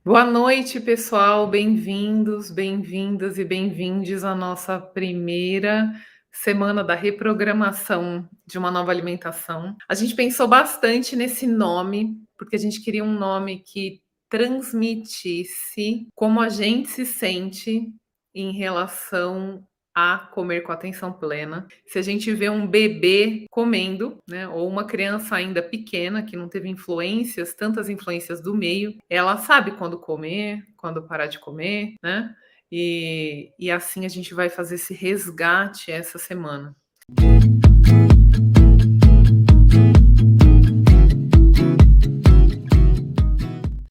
Boa noite, pessoal. Bem-vindos, bem-vindas e bem-vindes à nossa primeira semana da reprogramação de uma nova alimentação. A gente pensou bastante nesse nome, porque a gente queria um nome que transmitisse como a gente se sente em relação a comer com atenção plena. Se a gente vê um bebê comendo, né, ou uma criança ainda pequena que não teve influências, tantas influências do meio, ela sabe quando comer, quando parar de comer, né? E assim a gente vai fazer esse resgate essa semana.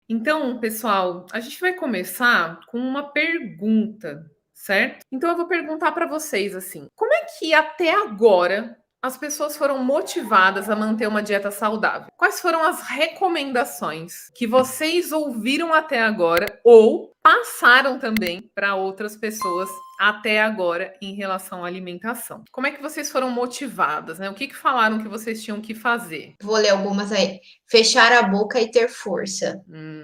Então, pessoal, a gente vai começar com uma pergunta, certo? Então eu vou perguntar para vocês assim: como é que até agora as pessoas foram motivadas a manter uma dieta saudável? Quais foram as recomendações que vocês ouviram até agora ou passaram também para outras pessoas até agora em relação à alimentação? Como é que vocês foram motivadas, né? O que falaram que vocês tinham que fazer? Vou ler algumas aí. Fechar a boca e ter força.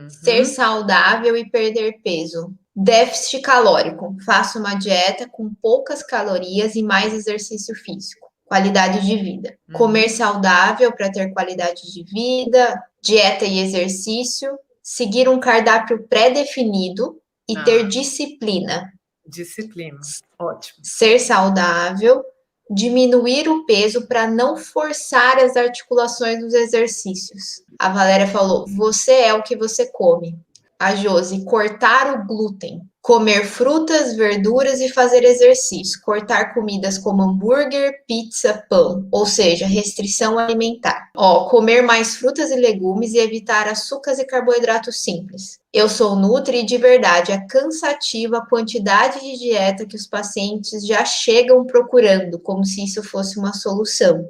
Ser Uhum. saudável e perder peso. Déficit calórico. Faça uma dieta com poucas calorias e mais exercício físico. Qualidade de vida. Comer Uhum. saudável para ter qualidade de vida. Dieta e exercício. Seguir um cardápio pré-definido e ter Ah, disciplina. disciplina. Ótimo. Ser saudável, diminuir o peso para não forçar as articulações dos exercícios. A Valéria falou: você é o que você come. A Josi, cortar o glúten, comer frutas, verduras e fazer exercício, cortar comidas como hambúrguer, pizza, pão, ou seja, restrição alimentar. Ó, comer mais frutas e legumes e evitar açúcares e carboidratos simples. Eu sou Nutri e de verdade é cansativa a quantidade de dieta que os pacientes já chegam procurando, como se isso fosse uma solução.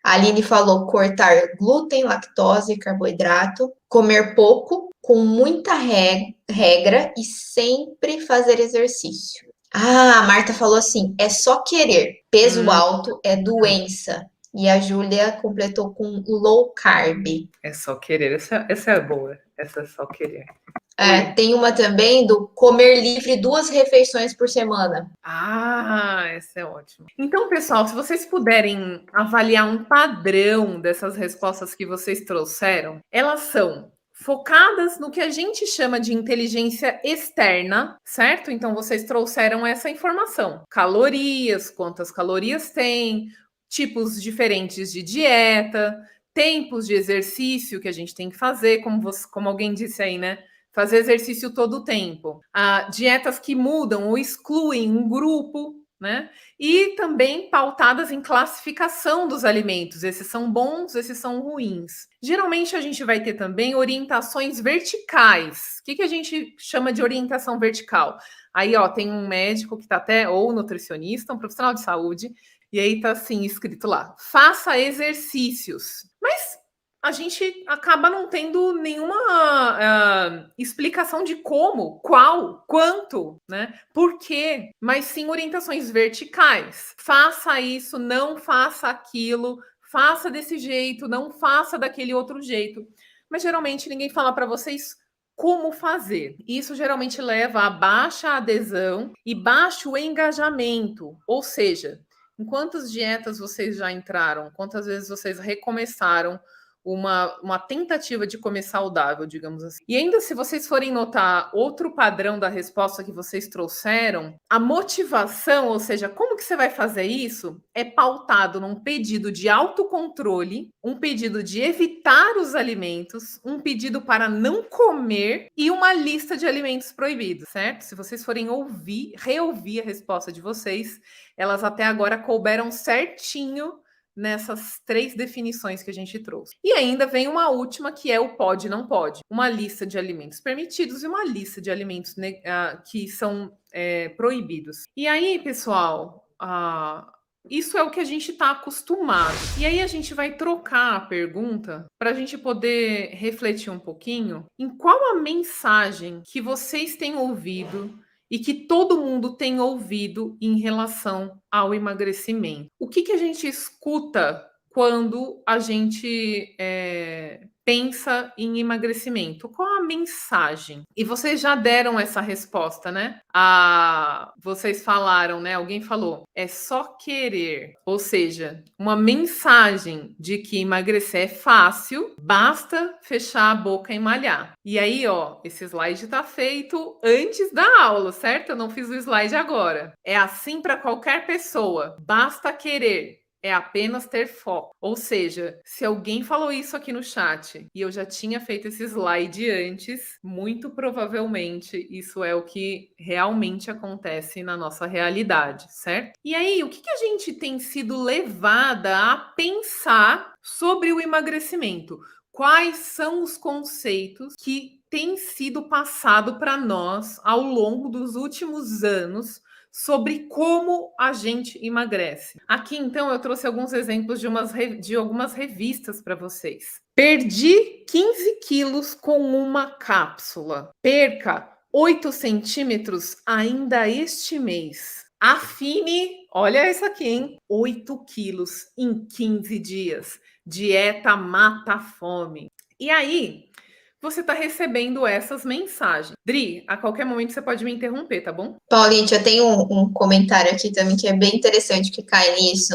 A Aline falou cortar glúten, lactose e carboidrato, comer pouco, com muita regra e sempre fazer exercício. Ah, a Marta falou assim: é só querer. Peso Hum, alto é doença. E a Júlia completou com low carb. é só querer. Essa é boa. Essa é só querer. É, Oi. tem uma também do comer livre 2 refeições por semana. Ah, essa é ótima. Então, pessoal, se vocês puderem avaliar um padrão dessas respostas que vocês trouxeram, elas são focadas no que a gente chama de inteligência externa, certo? Então, vocês trouxeram essa informação: calorias, quantas calorias tem, tipos diferentes de dieta, tempos de exercício que a gente tem que fazer, como alguém disse aí, né? Fazer exercício todo o tempo. Dietas que mudam ou excluem um grupo, né? E também pautadas em classificação dos alimentos. Esses são bons, esses são ruins. Geralmente a gente vai ter também orientações verticais. O que a gente chama de orientação vertical? Aí, ó, tem um médico que está até, ou nutricionista, um profissional de saúde, e aí tá assim escrito lá: faça exercícios. Mas a gente acaba não tendo nenhuma explicação de como, qual, quanto, né? Por quê, mas sim orientações verticais. Faça isso, não faça aquilo, faça desse jeito, não faça daquele outro jeito. Mas geralmente ninguém fala para vocês como fazer. Isso geralmente leva a baixa adesão e baixo engajamento, ou seja, em quantas dietas vocês já entraram? Quantas vezes vocês recomeçaram uma tentativa de comer saudável, digamos assim? E ainda, se vocês forem notar outro padrão da resposta que vocês trouxeram, a motivação, ou seja, como que você vai fazer isso, é pautado num pedido de autocontrole, um pedido de evitar os alimentos, um pedido para não comer e uma lista de alimentos proibidos, certo? Se vocês forem reouvir a resposta de vocês, elas até agora couberam certinho nessas 3 definições que a gente trouxe. E ainda vem uma última, que é o pode e não pode. Uma lista de alimentos permitidos e uma lista de alimentos que são proibidos. E aí, pessoal, isso é o que a gente está acostumado. E aí a gente vai trocar a pergunta para a gente poder refletir um pouquinho em qual a mensagem que vocês têm ouvido e que todo mundo tem ouvido em relação ao emagrecimento. O que a gente escuta quando a gente pensa em emagrecimento? Qual a mensagem? E vocês já deram essa resposta, né? Vocês falaram, né? Alguém falou, é só querer. Ou seja, uma mensagem de que emagrecer é fácil, basta fechar a boca e malhar. E aí, ó, esse slide tá feito antes da aula, certo? Eu não fiz o slide agora. É assim para qualquer pessoa, basta querer. É apenas ter foco. Ou seja, se alguém falou isso aqui no chat e eu já tinha feito esse slide antes, muito provavelmente isso é o que realmente acontece na nossa realidade, certo? E aí, o que a gente tem sido levada a pensar sobre o emagrecimento? Quais são os conceitos que têm sido passado para nós ao longo dos últimos anos sobre como a gente emagrece? Aqui, então, eu trouxe alguns exemplos de algumas revistas para vocês. Perdi 15 quilos com uma cápsula. Perca 8 centímetros ainda este mês. Afine, olha isso aqui, hein? 8 quilos em 15 dias. Dieta mata a fome. E aí, você está recebendo essas mensagens. Dri, a qualquer momento você pode me interromper, tá bom? Paulinho, eu tenho um comentário aqui também que é bem interessante que cai nisso.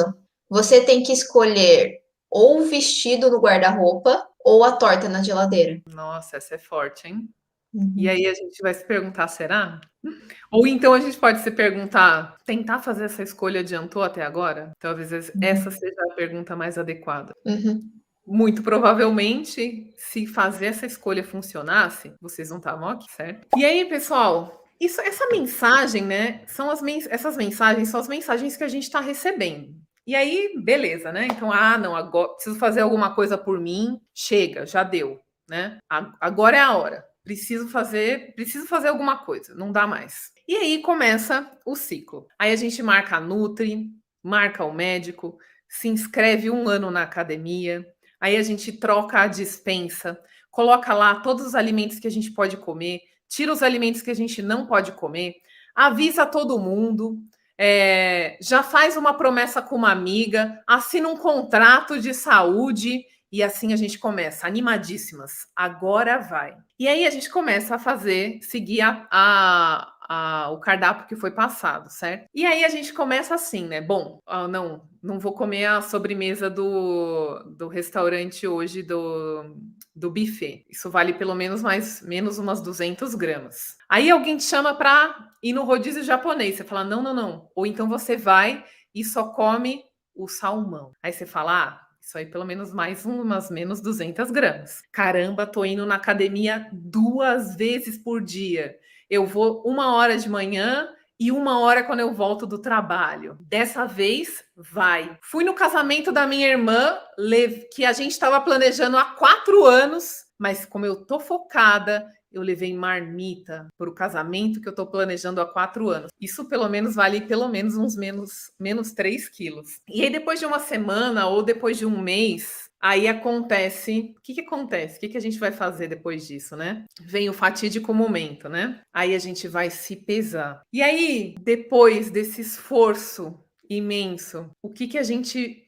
Você tem que escolher ou o vestido no guarda-roupa ou a torta na geladeira. Nossa, essa é forte, hein? Uhum. E aí a gente vai se perguntar, será? Ou então a gente pode se perguntar, tentar fazer essa escolha adiantou até agora? Talvez essa seja a pergunta mais adequada. Uhum. Muito provavelmente, se fazer essa escolha funcionasse, vocês não estavam aqui, certo? E aí, pessoal, essa mensagem, né? Essas mensagens são as mensagens que a gente está recebendo. E aí, beleza, né? Então, não, agora preciso fazer alguma coisa por mim. Chega, já deu, né? Agora é a hora. Preciso fazer alguma coisa, não dá mais. E aí começa o ciclo. Aí a gente marca a Nutri, marca o médico, se inscreve 1 ano na academia. Aí a gente troca a despensa, coloca lá todos os alimentos que a gente pode comer, tira os alimentos que a gente não pode comer, avisa todo mundo, já faz uma promessa com uma amiga, assina um contrato de saúde e assim a gente começa, animadíssimas. Agora vai. E aí a gente começa a seguir o cardápio que foi passado, certo? E aí a gente começa assim, né? Bom, não vou comer a sobremesa do restaurante hoje do buffet. Isso vale pelo menos menos umas 200 gramas. Aí alguém te chama para ir no rodízio japonês. Você fala, não. Ou então você vai e só come o salmão. Aí você fala, isso aí pelo menos umas menos 200 gramas. Caramba, tô indo na academia 2 vezes por dia. Eu vou 1 hora de manhã e 1 hora quando eu volto do trabalho. Dessa vez, vai. Fui no casamento da minha irmã, que a gente estava planejando há 4 anos, mas como eu tô focada, eu levei marmita para o casamento que eu tô planejando há 4 anos. Isso pelo menos vale pelo menos uns menos 3 quilos. E aí depois de uma semana ou depois de um mês, aí acontece... O que acontece? O que a gente vai fazer depois disso, né? Vem o fatídico momento, né? Aí a gente vai se pesar. E aí, depois desse esforço imenso, o que a gente...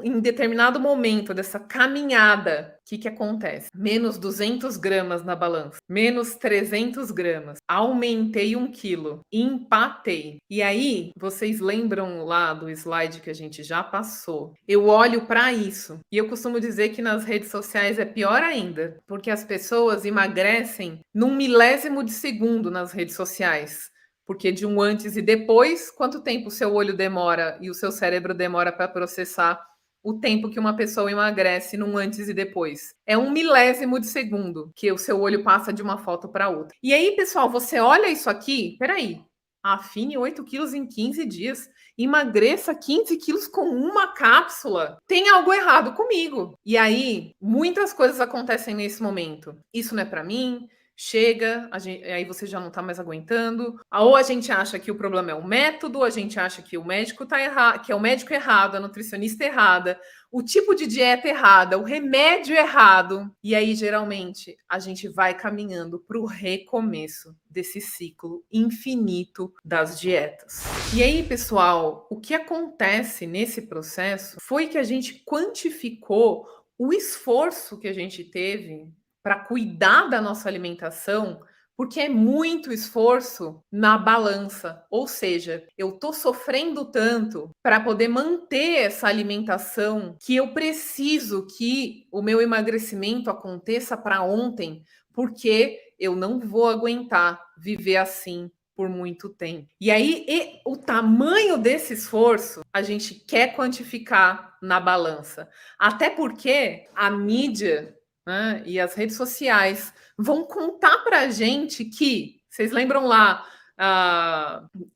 Em determinado momento dessa caminhada, o que acontece? Menos 200 gramas na balança, menos 300 gramas, aumentei 1 quilo, empatei. E aí, vocês lembram lá do slide que a gente já passou? Eu olho para isso e eu costumo dizer que nas redes sociais é pior ainda, porque as pessoas emagrecem num milésimo de segundo nas redes sociais. Porque de um antes e depois, quanto tempo o seu olho demora e o seu cérebro demora para processar o tempo que uma pessoa emagrece num antes e depois? É 1 milésimo de segundo que o seu olho passa de uma foto para outra. E aí, pessoal, você olha isso aqui, peraí, afine 8 quilos em 15 dias, emagreça 15 quilos com uma cápsula. Tem algo errado comigo. E aí, muitas coisas acontecem nesse momento. Isso não é para mim. Chega, aí você já não tá mais aguentando. Ou a gente acha que o problema é o método, a gente acha que o médico tá errado, que é o médico errado, a nutricionista errada, o tipo de dieta errada, o remédio errado. E aí, geralmente, a gente vai caminhando para o recomeço desse ciclo infinito das dietas. E aí, pessoal, o que acontece nesse processo foi que a gente quantificou o esforço que a gente teve para cuidar da nossa alimentação, porque é muito esforço na balança. Ou seja, eu estou sofrendo tanto para poder manter essa alimentação que eu preciso que o meu emagrecimento aconteça para ontem, porque eu não vou aguentar viver assim por muito tempo. E aí, o tamanho desse esforço a gente quer quantificar na balança. Até porque a mídia, né, e as redes sociais vão contar para a gente que, vocês lembram lá,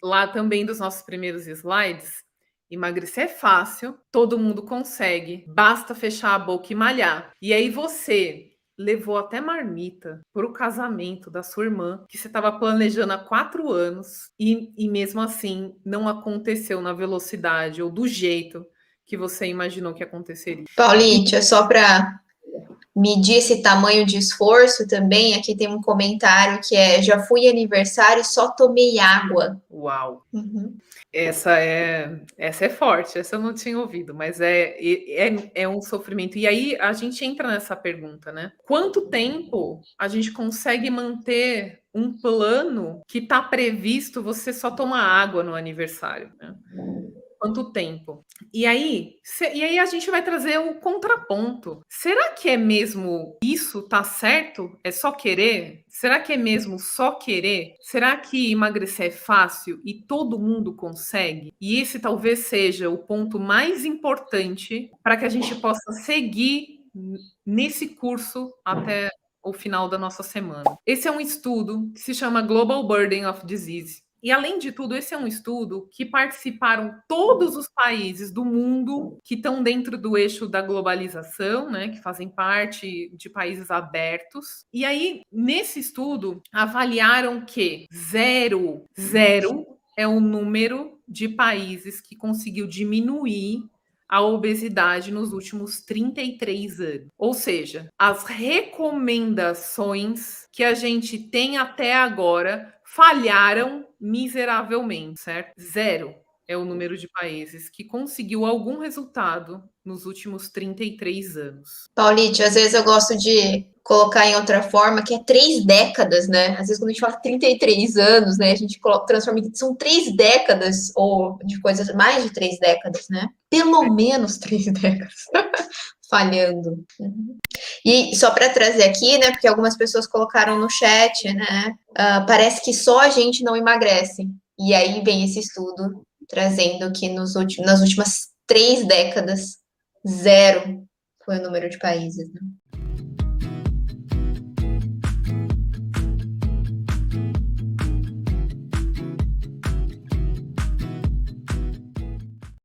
lá também dos nossos primeiros slides, emagrecer é fácil, todo mundo consegue, basta fechar a boca e malhar. E aí você levou até marmita para o casamento da sua irmã, que você estava planejando há 4 anos, e mesmo assim não aconteceu na velocidade ou do jeito que você imaginou que aconteceria. Paulite, só para medir esse tamanho de esforço também, aqui tem um comentário que é: já fui em aniversário e só tomei água. Uau! Essa é forte, essa eu não tinha ouvido, mas é um sofrimento. E aí a gente entra nessa pergunta, né? Quanto tempo a gente consegue manter um plano que está previsto você só tomar água no aniversário, né? Quanto tempo? E aí a gente vai trazer o contraponto. Será que é mesmo isso tá certo? É só querer? Será que é mesmo só querer? Será que emagrecer é fácil e todo mundo consegue? E esse talvez seja o ponto mais importante para que a gente possa seguir nesse curso até o final da nossa semana. Esse é um estudo que se chama Global Burden of Disease. E, além de tudo, esse é um estudo que participaram todos os países do mundo que estão dentro do eixo da globalização, né, que fazem parte de países abertos. E aí, nesse estudo, avaliaram que zero é o número de países que conseguiu diminuir a obesidade nos últimos 33 anos. Ou seja, as recomendações que a gente tem até agora falharam miseravelmente, certo? Zero é o número de países que conseguiu algum resultado nos últimos 33 anos. Paulite, às vezes eu gosto de colocar em outra forma, que é 3 décadas, né? Às vezes quando a gente fala 33 anos, né? A gente transforma em... São 3 décadas, ou de coisas, mais de 3 décadas, né? Pelo menos 3 décadas. Falhando. E só para trazer aqui, né? Porque algumas pessoas colocaram no chat, né? Parece que só a gente não emagrece. E aí vem esse estudo trazendo que nas últimas 3 décadas, zero foi o número de países. Né?